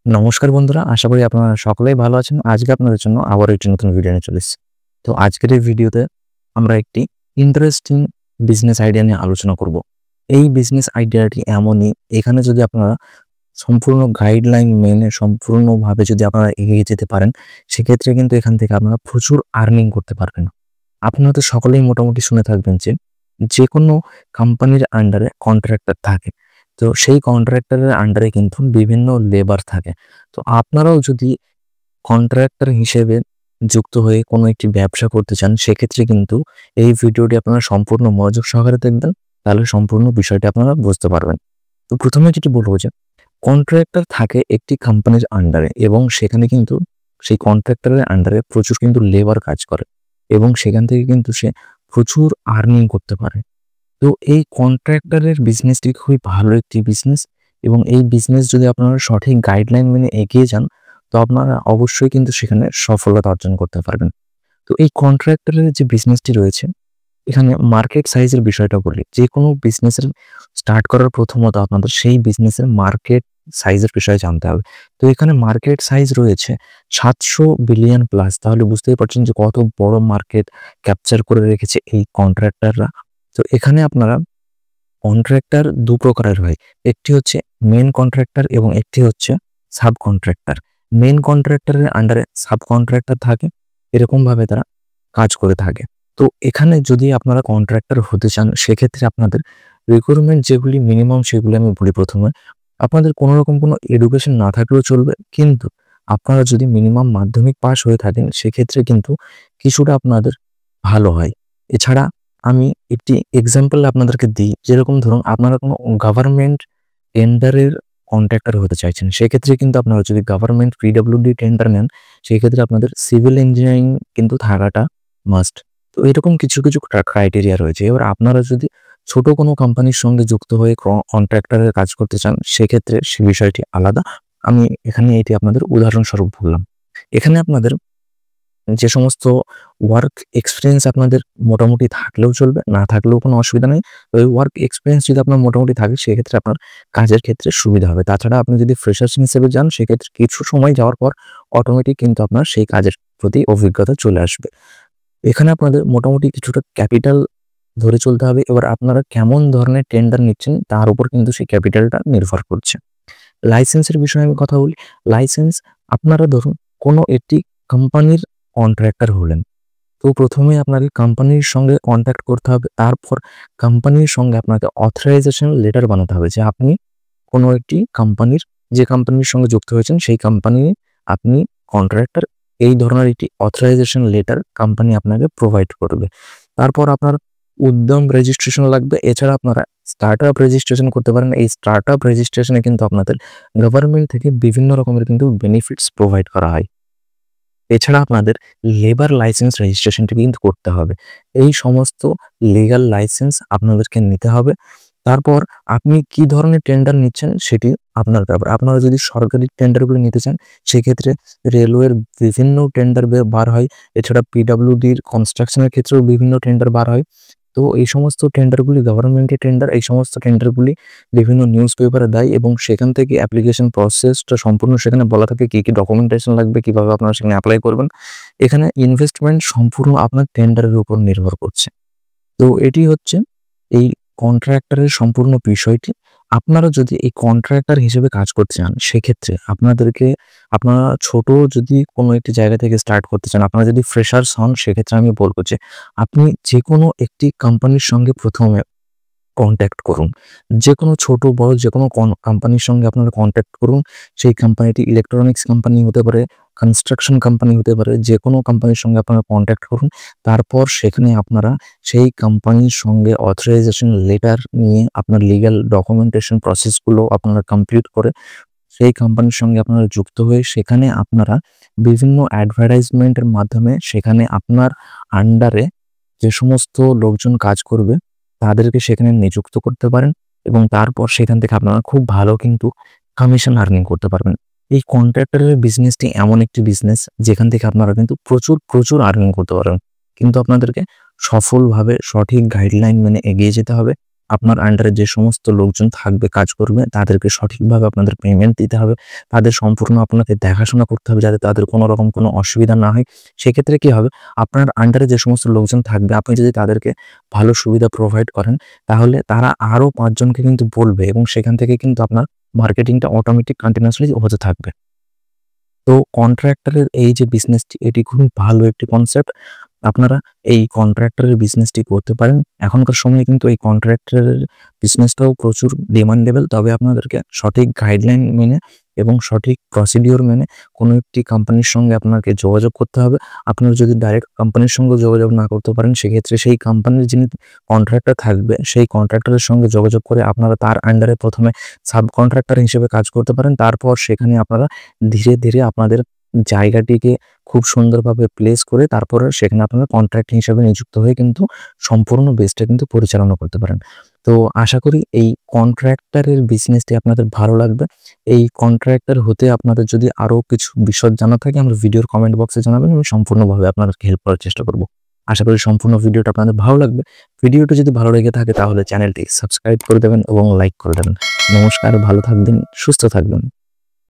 নমস্কার বন্ধুরা, আশা করি আপনারা সকলেই ভালো আছেন। আজকে আপনাদের জন্য আবার একটি নতুন ভিডিও নিয়ে চলে এসেছি। তো আজকের এই ভিডিওতে আমরা একটি ইন্টারেস্টিং বিজনেস আইডিয়া নিয়ে আলোচনা করব। এই বিজনেস আইডিয়াটি এমনই, এখানে যদি আপনারা সম্পূর্ণ গাইডলাইন মেনে সম্পূর্ণভাবে যদি আপনারা এগিয়ে যেতে পারেন, সেক্ষেত্রে কিন্তু এখান থেকে আপনারা প্রচুর আর্নিং করতে পারবেন। আপনারা তো সকলেই মোটামুটি শুনে থাকবেন যে কোনো কোম্পানির আন্ডারে কন্ট্রাক্টর থাকে। তো সেই কন্ট্রাক্টরের আন্ডারে কিন্তু বিভিন্ন লেবার থাকে। তো আপনারাও যদি কন্ট্রাক্টর হিসেবে যুক্ত হয়ে কোনো একটি ব্যবসা করতে চান, সেক্ষেত্রে কিন্তু এই ভিডিওটি আপনারা সম্পূর্ণ মনোযোগ সহকারে দেখবেন, তাহলে সম্পূর্ণ বিষয়টি আপনারা বুঝতে পারবেন। তো প্রথমে যেটি বলবো যে কন্ট্রাক্টর থাকে একটি কোম্পানির আন্ডারে এবং সেখানে কিন্তু সেই কন্ট্রাক্টরের আন্ডারে প্রচুর কিন্তু লেবার কাজ করে এবং সেখান থেকে কিন্তু সে প্রচুর আর্নিং করতে পারে। তো এই কন্ট্রাক্টরের বিজনেসটি খুবই ভালো একটি বিজনেস এবং এই বিজনেস যদি আপনারা সঠিক গাইডলাইন মেনে এগিয়ে যান, তো আপনারা অবশ্যই কিন্তু সেখানে সফলতা অর্জন করতে পারবেন। তো এই কন্ট্রাক্টরের যে বিজনেসটি রয়েছে, এখানে মার্কেট সাইজের বিষয়টা বলি। যে কোনো বিজনেসের স্টার্ট করার প্রথমত আপনাদের সেই বিজনেসের মার্কেট সাইজের বিষয়ে জানতে হবে। তো এখানে মার্কেট সাইজ রয়েছে 700 বিলিয়ন প্লাস। তাহলে বুঝতেই পারছেন যে কত বড় মার্কেট ক্যাপচার করে রেখেছে এই কন্ট্রাক্টররা। তো এখানে আপনারা কন্ট্রাক্টর ২ প্রকারের হয়। একটি হচ্ছে মেইন কন্ট্রাক্টর এবং একটি হচ্ছে সাব কন্ট্রাক্টর। মেইন কন্ট্রাক্টরের আন্ডারে সাব কন্ট্রাক্টর থাকে, এরকমভাবে তারা কাজ করে থাকে। তো এখানে যদি আপনারা কন্ট্রাক্টর হতে চান, সেক্ষেত্রে আপনাদের রিকোয়ারমেন্ট যেগুলি মিনিমাম সেগুলি আমি বলি প্রথমে। আপনাদের কোনোরকম কোনো এডুকেশন না থাকলেও চলবে, কিন্তু আপনারা যদি মিনিমাম মাধ্যমিক পাস হয়ে থাকেন, সেক্ষেত্রে কিন্তু কিছুটা আপনাদের ভালো হয়। এছাড়া আমি একটি এক্সাম্পল আপনাদেরকে দিই। যেরকম ধরুন আপনারা কোনো গভর্নমেন্ট টেন্ডারের কন্ট্রাক্টর হতে চাইছেন। সেক্ষেত্রে কিন্তু আপনারা যদি গভর্নমেন্ট পিডব্লিউডি টেন্ডার নেন, সেক্ষেত্রে আপনাদের সিভিল ইঞ্জিনিয়ারিং কিন্তু থাকাটা মাস্ট। তো এরকম কিছু ক্রাইটেরিয়া রয়েছে। এবার আপনারা যদি ছোট কোনো কোম্পানির সঙ্গে যুক্ত হয়ে কন্ট্রাক্টরের কাজ করতে চান, সেক্ষেত্রে সে বিষয়টি আলাদা। আমি এখানে এটি আপনাদের উদাহরণস্বরূপ বললাম। এখানে আপনাদের যে সমস্ত ওয়ার্ক এক্সপেরিয়েন্স আপনাদের মোটামুটি থাকলেও চলবে, না থাকলেও কোনো অসুবিধা নেই। ওই ওয়ার্ক এক্সপেরিয়েন্স যদি আপনার মোটামুটি থাকে, সেক্ষেত্রে আপনার কাজের ক্ষেত্রে সুবিধা হবে। তাছাড়া আপনি যদি ফ্রেশার্স হিসেবে যান, সেক্ষেত্রে কিছু সময় যাওয়ার পর অটোমেটিক কিন্তু আপনার সেই কাজের প্রতি অভিজ্ঞতা চলে আসবে। এখানে আপনাদের মোটামুটি কিছুটা ক্যাপিটাল ধরে চলতে হবে। এবার আপনারা কেমন ধরনের টেন্ডার নিচ্ছেন, তার উপর কিন্তু সেই ক্যাপিটালটা নির্ভর করছে। লাইসেন্সের বিষয়ে আমি কথা বলি। লাইসেন্স, আপনারা ধরুন কোনো একটি কোম্পানির কন্ট্রাক্টর হলেন। তো প্রথমে আপনাকে কোম্পানির সঙ্গে কন্ট্যাক্ট করতে হবে। তারপর কোম্পানির সঙ্গে আপনাকে অথরাইজেশন লেটার বানাতে হবে যে আপনি কোনো একটি কোম্পানির, যে কোম্পানির সঙ্গে যুক্ত হয়েছেন সেই কোম্পানি আপনি কন্ট্রাক্টর, এই ধরনের একটি অথরাইজেশন লেটার কোম্পানি আপনাকে প্রোভাইড করবে। তারপর আপনার উদ্যম রেজিস্ট্রেশন লাগবে। এছাড়া আপনারা স্টার্টআপ রেজিস্ট্রেশন করতে পারেন। এই স্টার্টআপ রেজিস্ট্রেশনে কিন্তু আপনাদের গভর্নমেন্ট থেকে বিভিন্ন রকমের কিন্তু বেনিফিটস প্রোভাইড করা হয়। এছাড়া আপনাদের লেবার লাইসেন্স রেজিস্ট্রেশনটা কিন্তু করতে হবে। এই সমস্ত লিগ্যাল লাইসেন্স আপনাদেরকে নিতে হবে। তারপর আপনি কি ধরনের টেন্ডার নিচ্ছেন সেটি আপনার ব্যাপার। আপনারা যদি সরকারি টেন্ডারগুলো নিতে চান, সেক্ষেত্রে রেলওয়ের বিভিন্ন টেন্ডার বার হয়। এছাড়া পিডব্লিউডির কনস্ট্রাকশনের ক্ষেত্রেও বিভিন্ন টেন্ডার বার হয়। তো এই সমস্ত টেন্ডারগুলি গভর্নমেন্টের টেন্ডার। এই সমস্ত টেন্ডারগুলি বিভিন্ন নিউজ পেপারে দেয় এবং সেখান থেকে অ্যাপ্লিকেশন প্রসেসটা সম্পূর্ণ সেখানে বলা থাকে কি ডকুমেন্টেশন লাগবে, কিভাবে আপনারা সেখানে অ্যাপ্লাই করবেন। এখানে ইনভেস্টমেন্ট সম্পূর্ণ আপনার টেন্ডারের উপর নির্ভর করছে। তো এটি হচ্ছে এই কন্ট্রাক্টরের সম্পূর্ণ বিষয়টি। আপনারা যদি এই কন্ট্রাক্টর হিসেবে কাজ করতে চান, সেক্ষেত্রে আপনারা ছোট যদি কোনো একটি জায়গা থেকে স্টার্ট করতে চান, আপনারা যদি ফ্রেশার্স হন, সেক্ষেত্রে আমি বলব যে আপনি যেকোনো একটি কোম্পানির সঙ্গে প্রথমে কন্ট্যাক্ট করুন। যেকোনো ছোট বড় যেকোনো কোম্পানির সঙ্গে আপনারা কন্ট্যাক্ট করুন। সেই কোম্পানিটি ইলেকট্রনিক্স কোম্পানি হতে পারে, কনস্ট্রাকশন কোম্পানি হতে পারে, যেকোনো কোম্পানির সঙ্গে আপনারা কন্ট্যাক্ট করুন। তারপর সেখানে আপনারা সেই কোম্পানির সঙ্গে অথরাইজেশন লেটার নিয়ে আপনার লিগ্যাল ডকুমেন্টেশন প্রসেসগুলো আপনারা কমপ্লিট করে সেই কোম্পানির সঙ্গে আপনারা যুক্ত হয়ে সেখানে আপনারা বিভিন্ন অ্যাডভার্টাইজমেন্টের মাধ্যমে সেখানে আপনার আন্ডারে যে সমস্ত লোকজন কাজ করবে তাদেরকে সেখানে নিযুক্ত করতে পারেন এবং তারপর সেখান থেকে আপনারা খুব ভালো কিন্তু কমিশন আর্নিং করতে পারবেন। এই কন্ট্রাক্টরের বিজনেসটি এমন একটি বিজনেস যেখান থেকে আপনারা কিন্তু প্রচুর আর্নিং করতে পারবেন। কিন্তু আপনাদেরকে সফলভাবে সঠিক গাইডলাইন মেনে এগিয়ে যেতে হবে। আপনার আন্ডারে যে সমস্ত লোকজন থাকবে, কাজ করবে, তাদেরকে সঠিকভাবে আপনাদের পেমেন্ট দিতে হবে। তাদের সম্পূর্ণ আপনাকে দেখাশোনা করতে হবে যাতে তাদের কোনো রকম কোনো অসুবিধা না হয়। সেক্ষেত্রে কি হবে, আপনার আন্ডারে যে সমস্ত লোকজন থাকবে, আপনি যদি তাদেরকে ভালো সুবিধা প্রোভাইড করেন, তাহলে তারা আরও 5 জনকে কিন্তু বলবে এবং সেখান থেকে কিন্তু আপনার মার্কেটিংটা অটোমেটিক কন্টিনিউয়াসলি হতে থাকবে। তো কন্ট্রাক্টরের এই যে বিজনেসটি, এটি খুবই ভালো একটি কনসেপ্ট। আপনারা এই কন্ট্রাক্টরের বিজনেসটি করতে পারেন। এখনকার সময়ে কিন্তু এই কন্ট্রাক্টরের বিজনেসটাও প্রচুর ডিমান্ডেবল। তবে আপনাদেরকে সঠিক গাইডলাইন মেনে এবং সঠিক প্রসিডিওর মেনে কোনো একটি কোম্পানির সঙ্গে আপনাকে যোগাযোগ করতে হবে। আপনারা যদি ডাইরেক্ট কোম্পানির সঙ্গে যোগাযোগ না করতে পারেন, সেক্ষেত্রে সেই কোম্পানির যিনি কন্ট্রাক্টর থাকবে, সেই কন্ট্রাক্টরের সঙ্গে যোগাযোগ করে আপনারা তার আন্ডারে প্রথমে সাব কন্ট্রাক্টর হিসেবে কাজ করতে পারেন। তারপর সেখানে আপনারা ধীরে ধীরে আপনাদের জায়গাটিকে খুব সুন্দরভাবে প্লেস করে তারপরে সেখানে আপনারা কন্ট্রাক্ট হিসেবে নিযুক্ত হয়ে কিন্তু সম্পূর্ণ বেসটা কিন্তু পরিচালনা করতে পারেন। তো আশা করি এই কন্ট্রাক্টরের বিজনেসটি আপনাদের ভালো লাগবে। এই কন্ট্রাক্টর হতে আপনাদের যদি আরও কিছু বিশদ জানা থাকে, আমার ভিডিওর কমেন্ট বক্সে জানাবেন। আমি সম্পূর্ণভাবে আপনাদেরকে হেল্প করার চেষ্টা করব। আশা করি সম্পূর্ণ ভিডিওটা আপনাদের ভালো লাগবে। ভিডিওটা যদি ভালো লেগে থাকে তাহলে চ্যানেলটি সাবস্ক্রাইব করে দেবেন এবং লাইক করে দেবেন। নমস্কার, ভালো থাকবেন, সুস্থ থাকবেন।